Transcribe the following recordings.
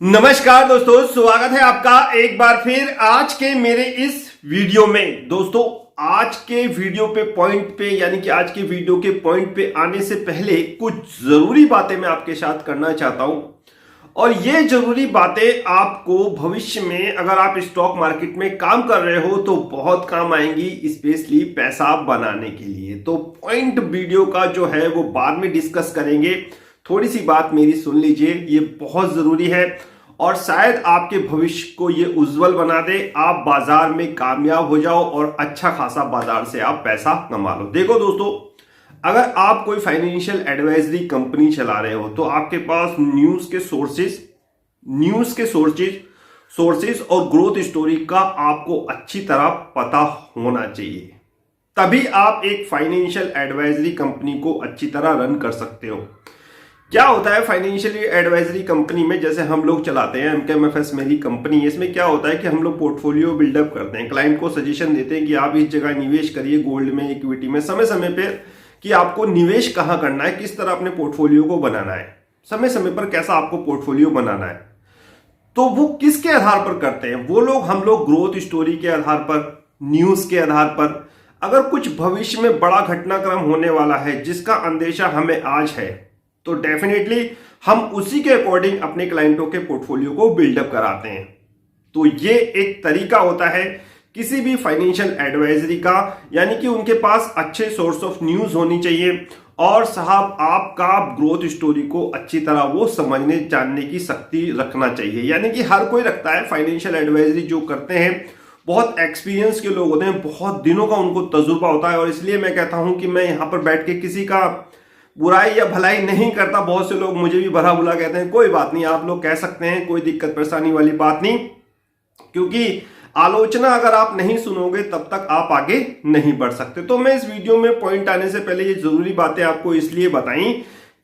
नमस्कार दोस्तों, स्वागत है आपका एक बार फिर आज के मेरे इस वीडियो में। दोस्तों आज के वीडियो पे पॉइंट पे यानी कि आज के वीडियो के पॉइंट पे आने से पहले कुछ जरूरी बातें मैं आपके साथ करना चाहता हूं और ये जरूरी बातें आपको भविष्य में अगर आप स्टॉक मार्केट में काम कर रहे हो तो बहुत काम आएंगी, स्पेशली पैसा बनाने के लिए। तो पॉइंट वीडियो का जो है वो बाद में डिस्कस करेंगे। थोड़ी सी बात मेरी सुन लीजिए, ये बहुत जरूरी है और शायद आपके भविष्य को ये उज्जवल बना दे, आप बाजार में कामयाब हो जाओ और अच्छा खासा बाजार से आप पैसा कमा लो। देखो दोस्तों, अगर आप कोई फाइनेंशियल एडवाइजरी कंपनी चला रहे हो तो आपके पास न्यूज के सोर्सेज और ग्रोथ स्टोरी का आपको अच्छी तरह पता होना चाहिए, तभी आप एक फाइनेंशियल एडवाइजरी कंपनी को अच्छी तरह रन कर सकते हो। क्या होता है फाइनेंशियल एडवाइजरी कंपनी में, जैसे हम लोग चलाते हैं एमकेएमएफएस मेरी कंपनी है, इसमें क्या होता है कि हम लोग पोर्टफोलियो बिल्डअप करते हैं, क्लाइंट को सजेशन देते हैं कि आप इस जगह निवेश करिए, गोल्ड में, इक्विटी में, समय समय पर कि आपको निवेश कहाँ करना है, किस तरह अपने पोर्टफोलियो को बनाना है, समय समय पर कैसा आपको पोर्टफोलियो बनाना है। तो वो किसके आधार पर करते हैं वो लोग? हम लोग ग्रोथ स्टोरी के आधार पर, न्यूज के आधार पर, अगर कुछ भविष्य में बड़ा घटनाक्रम होने वाला है जिसका अंदेशा हमें आज है तो डेफिनेटली हम उसी के अकॉर्डिंग अपने क्लाइंटों के पोर्टफोलियो को बिल्डअप कराते हैं। तो ये एक तरीका होता है किसी भी फाइनेंशियल एडवाइजरी का, यानी कि उनके पास अच्छे सोर्स ऑफ न्यूज होनी चाहिए और साहब आपका ग्रोथ स्टोरी को अच्छी तरह वो समझने जानने की शक्ति रखना चाहिए। यानी कि हर कोई रखता है, फाइनेंशियल एडवाइजरी जो करते हैं बहुत एक्सपीरियंस के लोग होते हैं, बहुत दिनों का उनको तजुर्बा होता है और इसलिए मैं कहता हूं कि मैं यहां पर बैठ के किसी का बुराई या भलाई नहीं करता। बहुत से लोग मुझे भी भला बुला कहते हैं, कोई बात नहीं, आप लोग कह सकते हैं, कोई दिक्कत परेशानी वाली बात नहीं, क्योंकि आलोचना अगर आप नहीं सुनोगे तब तक आप आगे नहीं बढ़ सकते। तो मैं इस वीडियो में पॉइंट आने से पहले ये जरूरी बातें आपको इसलिए बताई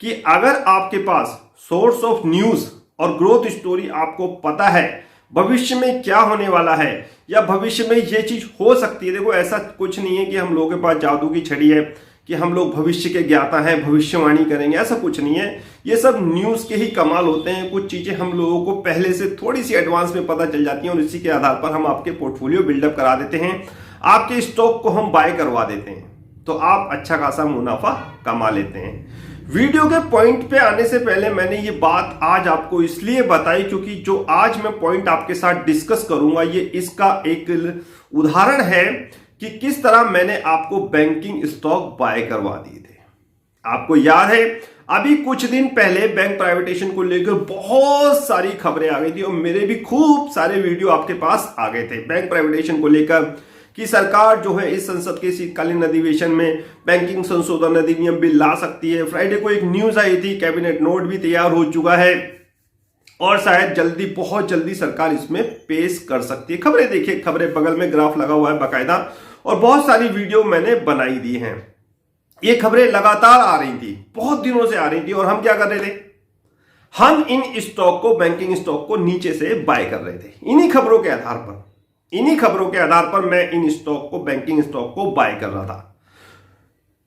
कि अगर आपके पास सोर्स ऑफ न्यूज और ग्रोथ स्टोरी आपको पता है, भविष्य में क्या होने वाला है या भविष्य में ये चीज हो सकती है। देखो ऐसा कुछ नहीं है कि हम लोगों के पास जादू की छड़ी है कि हम लोग भविष्य के ज्ञाता हैं, भविष्यवाणी करेंगे, ऐसा कुछ नहीं है। ये सब न्यूज के ही कमाल होते हैं। कुछ चीजें हम लोगों को पहले से थोड़ी सी एडवांस में पता चल जाती हैं और इसी के आधार पर हम आपके पोर्टफोलियो बिल्डअप करा देते हैं, आपके स्टॉक को हम बाय करवा देते हैं, तो आप अच्छा खासा मुनाफा कमा लेते हैं। वीडियो के पॉइंट पे आने से पहले मैंने ये बात आज आपको इसलिए बताई क्योंकि जो आज मैं पॉइंट आपके साथ डिस्कस करूंगा ये इसका एक उदाहरण है कि किस तरह मैंने आपको बैंकिंग स्टॉक बाय करवा दिए थे। आपको याद है अभी कुछ दिन पहले बैंक प्राइवेटेशन को लेकर बहुत सारी खबरें आ गई थी और मेरे भी खूब सारे वीडियो आपके पास आ गए थे बैंक प्राइवेटेशन को लेकर कि सरकार जो है इस संसद के शीतकालीन अधिवेशन में बैंकिंग संशोधन अधिनियम बिल ला सकती है। फ्राइडे को एक न्यूज आई थी, कैबिनेट नोट भी तैयार हो चुका है और शायद जल्दी, बहुत जल्दी सरकार इसमें पेश कर सकती है। खबरें देखिए, खबरें बगल में ग्राफ लगा हुआ है बाकायदा और बहुत सारी वीडियो मैंने बनाई दी हैं। ये खबरें लगातार आ रही थी, बहुत दिनों से आ रही थी और हम क्या कर रहे थे, हम इन स्टॉक को, बैंकिंग स्टॉक को नीचे से बाय कर रहे थे। इन्हीं खबरों के आधार पर मैं इन स्टॉक को, बैंकिंग स्टॉक को बाय कर रहा था।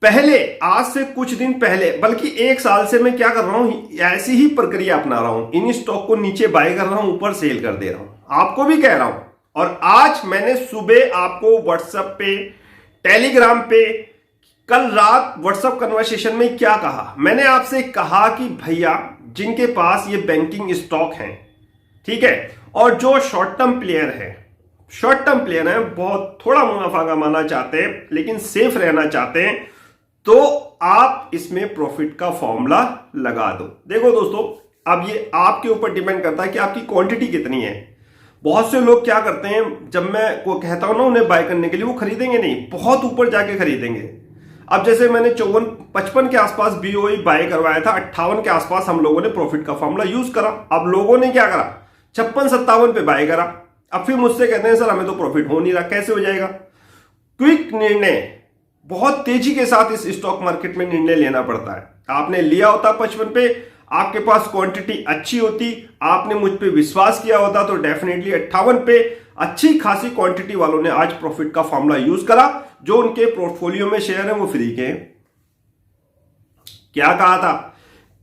पहले, आज से कुछ दिन पहले, बल्कि एक साल से मैं क्या कर रहा हूं, ऐसी ही प्रक्रिया अपना रहा हूं। इन स्टॉक को नीचे बाय कर रहा हूं, ऊपर सेल कर दे रहा हूं, आपको भी कह रहा हूं। और आज मैंने सुबह आपको व्हाट्सएप पे, टेलीग्राम पे, कल रात व्हाट्सएप कन्वर्सेशन में क्या कहा, मैंने आपसे कहा कि भैया जिनके पास ये बैंकिंग स्टॉक हैं, ठीक है, और जो शॉर्ट टर्म प्लेयर है, बहुत थोड़ा मुनाफा कमाना चाहते हैं लेकिन सेफ रहना चाहते हैं, तो आप इसमें प्रॉफिट का फॉर्मूला लगा दो। देखो दोस्तों, अब ये आपके ऊपर डिपेंड करता है कि आपकी क्वांटिटी कितनी है। बहुत से लोग क्या करते हैं, जब मैं को कहता हूं ना उन्हें बाय करने के लिए, वो खरीदेंगे नहीं, बहुत ऊपर जाके खरीदेंगे। अब जैसे मैंने 54-55 के आसपास बीओई बाय करवाया था, 58 के आसपास हम लोगों ने प्रॉफिट का फॉर्मूला यूज करा। अब लोगों ने क्या करा, 56-57 पे बाय करा। अब फिर मुझसे कहते हैं सर हमें तो प्रॉफिट हो नहीं रहा, कैसे हो जाएगा? क्विक निर्णय, बहुत तेजी के साथ इस स्टॉक मार्केट में निर्णय लेना पड़ता है। आपने लिया होता 55 पे, आपके पास क्वांटिटी अच्छी होती, आपने मुझ पे विश्वास किया होता, तो डेफिनेटली 58 पे अच्छी खासी क्वांटिटी वालों ने आज प्रॉफिट का फॉर्मूला यूज करा। जो उनके पोर्टफोलियो में शेयर है वो फ्री के। क्या कहा था,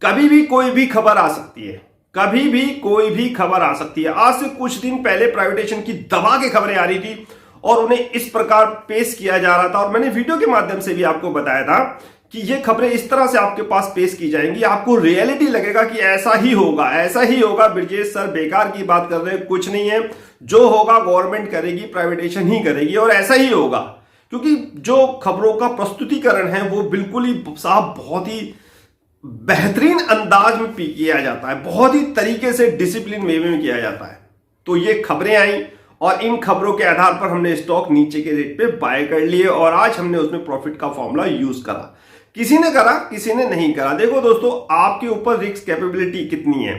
कभी भी कोई भी खबर आ सकती है, कभी भी कोई भी खबर आ सकती है। आज से कुछ दिन पहले प्राइवेटाइजेशन की दबा के खबरें आ रही थी और उन्हें इस प्रकार पेश किया जा रहा था, और मैंने वीडियो के माध्यम से भी आपको बताया था कि ये खबरें इस तरह से आपके पास पेश की जाएंगी, आपको रियलिटी लगेगा कि ऐसा ही होगा, ऐसा ही होगा। ब्रजेश सर बेकार की बात कर रहे हैं, कुछ नहीं है, जो होगा गवर्नमेंट करेगी, प्राइवेटाइजेशन ही करेगी और ऐसा ही होगा। क्योंकि जो खबरों का प्रस्तुतिकरण है वो बिल्कुल ही साहब बहुत ही बेहतरीन अंदाज में किया जाता है, बहुत ही तरीके से डिसिप्लिन वे में किया जाता है। तो ये खबरें आई और इन खबरों के आधार पर हमने स्टॉक नीचे के रेट पे बाय कर लिए और आज हमने उसमें प्रॉफिट का फॉर्मूला यूज करा। किसी ने करा, किसी ने नहीं करा। देखो दोस्तों, आपके ऊपर रिस्क कैपेबिलिटी कितनी है,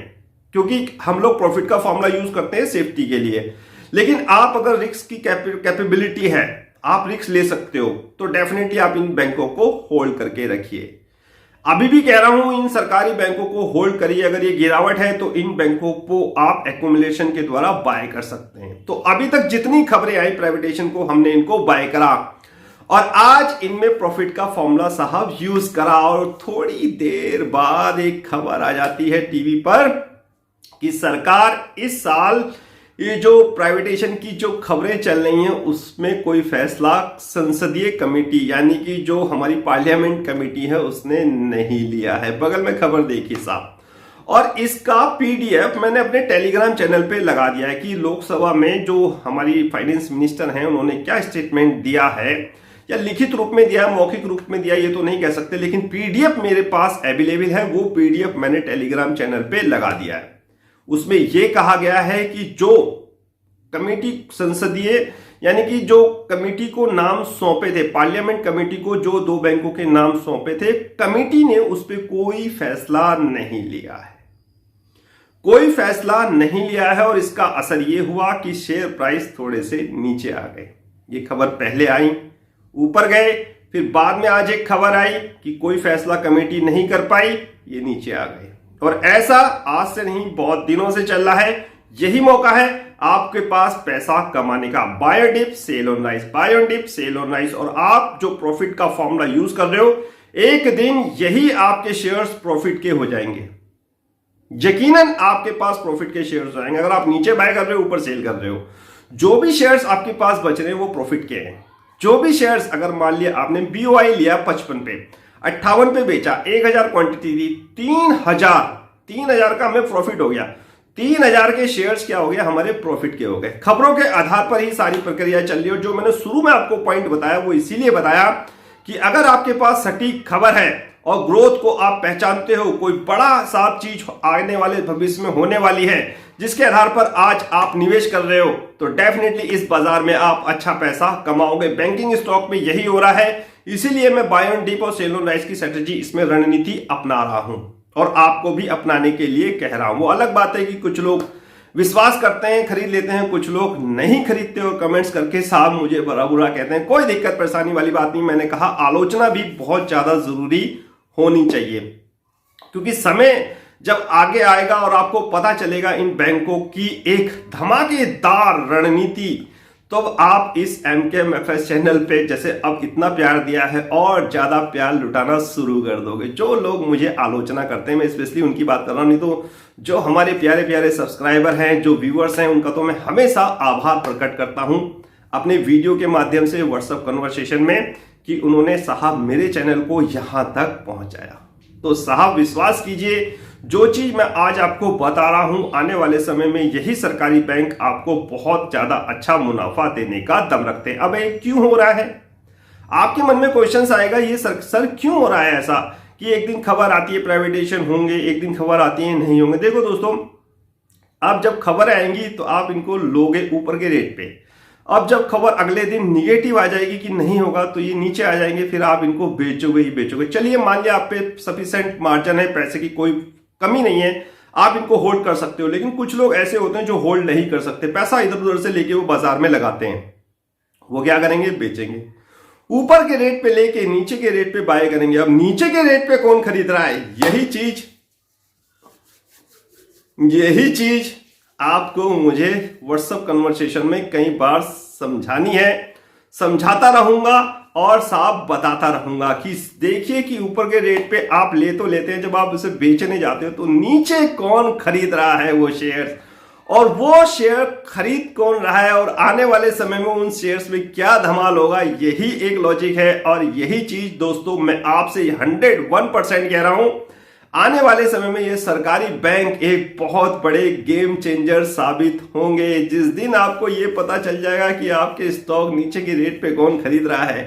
क्योंकि हम लोग प्रॉफिट का फॉर्मूला यूज करते हैं सेफ्टी के लिए, लेकिन आप अगर रिस्क की कैपेबिलिटी है, आप रिस्क ले सकते हो, तो डेफिनेटली आप इन बैंकों को होल्ड करके रखिए। अभी भी कह रहा हूं, इन सरकारी बैंकों को होल्ड करिए। अगर ये गिरावट है तो इन बैंकों को आप एक्यूमुलेशन के द्वारा बाय कर सकते हैं। तो अभी तक जितनी खबरें आई प्राइवेटाइजेशन को, हमने इनको बाय करा और आज इनमें प्रॉफिट का फॉर्मूला साहब यूज करा। और थोड़ी देर बाद एक खबर आ जाती है टीवी पर कि सरकार इस साल ये जो प्राइवेटाइजेशन की जो खबरें चल रही हैं उसमें कोई फैसला संसदीय कमेटी यानी कि जो हमारी पार्लियामेंट कमेटी है उसने नहीं लिया है। बगल में खबर देखिए साहब, और इसका पीडीएफ मैंने अपने टेलीग्राम चैनल पे लगा दिया है कि लोकसभा में जो हमारी फाइनेंस मिनिस्टर हैं उन्होंने क्या स्टेटमेंट दिया है, या लिखित रूप में दिया, मौखिक रूप में दिया, ये तो नहीं कह सकते, लेकिन पीडीएफ मेरे पास अवेलेबल है। वो पीडीएफ मैंने टेलीग्राम चैनल पे लगा दिया है। उसमें यह कहा गया है कि जो कमेटी संसदीय यानी कि जो कमेटी को नाम सौंपे थे, पार्लियामेंट कमेटी को जो दो बैंकों के नाम सौंपे थे, कमेटी ने उस पर कोई फैसला नहीं लिया है, कोई फैसला नहीं लिया है। और इसका असर यह हुआ कि शेयर प्राइस थोड़े से नीचे आ गए। ये खबर पहले आई, ऊपर गए, फिर बाद में आज एक खबर आई कि कोई फैसला कमेटी नहीं कर पाई, ये नीचे आ गए। और ऐसा आज से नहीं, बहुत दिनों से चल रहा है। यही मौका है आपके पास पैसा कमाने का। Buy on dip, sell on rise, buy on dip, sell on rise. और आप जो प्रॉफिट का फॉर्मूला यूज कर रहे हो, एक दिन यही आपके शेयर्स प्रॉफिट के हो जाएंगे। यकीनन आपके पास प्रॉफिट के शेयर्स हो जाएंगे। अगर आप नीचे बाय कर रहे हो, ऊपर सेल कर रहे हो, जो भी शेयर्स आपके पास बच रहे हैं वो प्रॉफिट के हैं। जो भी शेयर्स, अगर मान लिया आपने बीओआई लिया 55 पे, 58 पे बेचा, 1000 क्वांटिटी थी, 3000 का हमें प्रॉफिट हो गया। 3000 के शेयर्स क्या हो गया, हमारे प्रॉफिट के हो गए। खबरों के आधार पर ही सारी प्रक्रिया चल रही है। और जो मैंने शुरू में आपको पॉइंट बताया वो इसीलिए बताया कि अगर आपके पास सटीक खबर है और ग्रोथ को आप पहचानते हो, कोई बड़ा साफ चीज आने वाले भविष्य में होने वाली है जिसके आधार पर आज आप निवेश कर रहे हो, तो डेफिनेटली इस बाजार में आप अच्छा पैसा कमाओगे। बैंकिंग स्टॉक में यही हो रहा है, इसीलिए मैं बाय ऑन डिप और सेल ऑन राइज की स्ट्रेटेजी, इसमें रणनीति अपना रहा हूं और आपको भी अपनाने के लिए कह रहा हूं। वो अलग बात है कि कुछ लोग विश्वास करते हैं, खरीद लेते हैं, कुछ लोग नहीं खरीदते और कमेंट्स करके साहब मुझे बड़ा बुरा कहते हैं। कोई दिक्कत परेशानी वाली बात नहीं। मैंने कहा आलोचना भी बहुत ज्यादा जरूरी होनी चाहिए, क्योंकि समय जब आगे आएगा और आपको पता चलेगा इन बैंकों की एक धमाकेदार रणनीति, तो आप इस MKMFS चैनल पे जैसे अब इतना प्यार दिया है और ज्यादा प्यार लुटाना शुरू कर दोगे। जो लोग मुझे आलोचना करते हैं, मैं स्पेशली उनकी बात कर रहा हूं, नहीं तो जो हमारे प्यारे प्यारे सब्सक्राइबर हैं, जो व्यूअर्स हैं, उनका तो मैं हमेशा आभार प्रकट करता हूं अपने वीडियो के माध्यम से, व्हाट्सएप कन्वर्सेशन में, कि उन्होंने साहब मेरे चैनल को यहां तक पहुंचाया। तो साहब विश्वास कीजिए, जो चीज मैं आज आपको बता रहा हूं, आने वाले समय में यही सरकारी बैंक आपको बहुत ज्यादा अच्छा मुनाफा देने का दम रखते हैं। अब ये क्यों हो रहा है, आपके मन में क्वेश्चन आएगा, ये सर क्यों हो रहा है ऐसा कि एक दिन खबर आती है प्राइवेटाइजेशन होंगे, एक दिन खबर आती है नहीं होंगे। देखो दोस्तों, अब जब खबर आएंगी तो आप इनको लोगे ऊपर के रेट पे। अब जब खबर अगले दिन निगेटिव आ जाएगी कि नहीं होगा, तो ये नीचे आ जाएंगे, फिर आप इनको बेचोगे ही बेचोगे। चलिए मान लिया आप पे सफिशिएंट मार्जिन है, पैसे की कोई कमी नहीं है, आप इनको होल्ड कर सकते हो। लेकिन कुछ लोग ऐसे होते हैं जो होल्ड नहीं कर सकते, पैसा इधर उधर से लेके वो बाजार में लगाते हैं। वो क्या करेंगे, बेचेंगे, ऊपर के रेट पे लेके नीचे के रेट पे बाय करेंगे। अब नीचे के रेट पे कौन खरीद रहा है, यही चीज आपको मुझे व्हाट्सएप कन्वर्सेशन में कई बार समझानी है, समझाता रहूंगा और साफ बताता रहूंगा कि देखिए कि ऊपर के रेट पे आप ले तो लेते हैं, जब आप उसे बेचने जाते हो तो नीचे कौन खरीद रहा है वो शेयर्स, और वो शेयर खरीद कौन रहा है, और आने वाले समय में उन शेयर्स में क्या धमाल होगा, यही एक लॉजिक है। और यही चीज दोस्तों मैं आपसे 101% कह रहा हूं, आने वाले समय में ये सरकारी बैंक एक बहुत बड़े गेम चेंजर साबित होंगे। जिस दिन आपको ये पता चल जाएगा कि आपके स्टॉक नीचे के रेट पे कौन खरीद रहा है,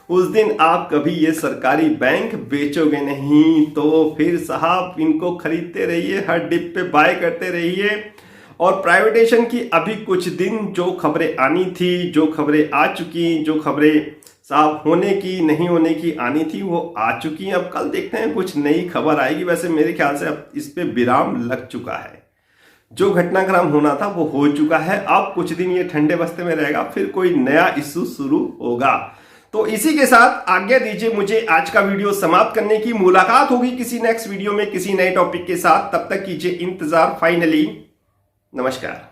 उस दिन आप कभी ये सरकारी बैंक बेचोगे नहीं। तो फिर साहब इनको खरीदते रहिए, हर डिप पे बाय करते रहिए। और प्राइवेटेशन की अभी कुछ दिन जो खबरें आनी थी, जो खबरें आ चुकी, जो खबरें साफ होने की नहीं होने की आनी थी, वो आ चुकी हैं। अब कल देखते हैं कुछ नई खबर आएगी। वैसे मेरे ख्याल से अब इस पे विराम लग चुका है, जो घटनाक्रम होना था वो हो चुका है। अब कुछ दिन ये ठंडे बस्ते में रहेगा, फिर कोई नया इश्यू शुरू होगा। तो इसी के साथ आज्ञा दीजिए मुझे आज का वीडियो समाप्त करने की। मुलाकात होगी किसी नेक्स्ट वीडियो में किसी नए टॉपिक के साथ, तब तक कीजिए इंतजार। फाइनली नमस्कार।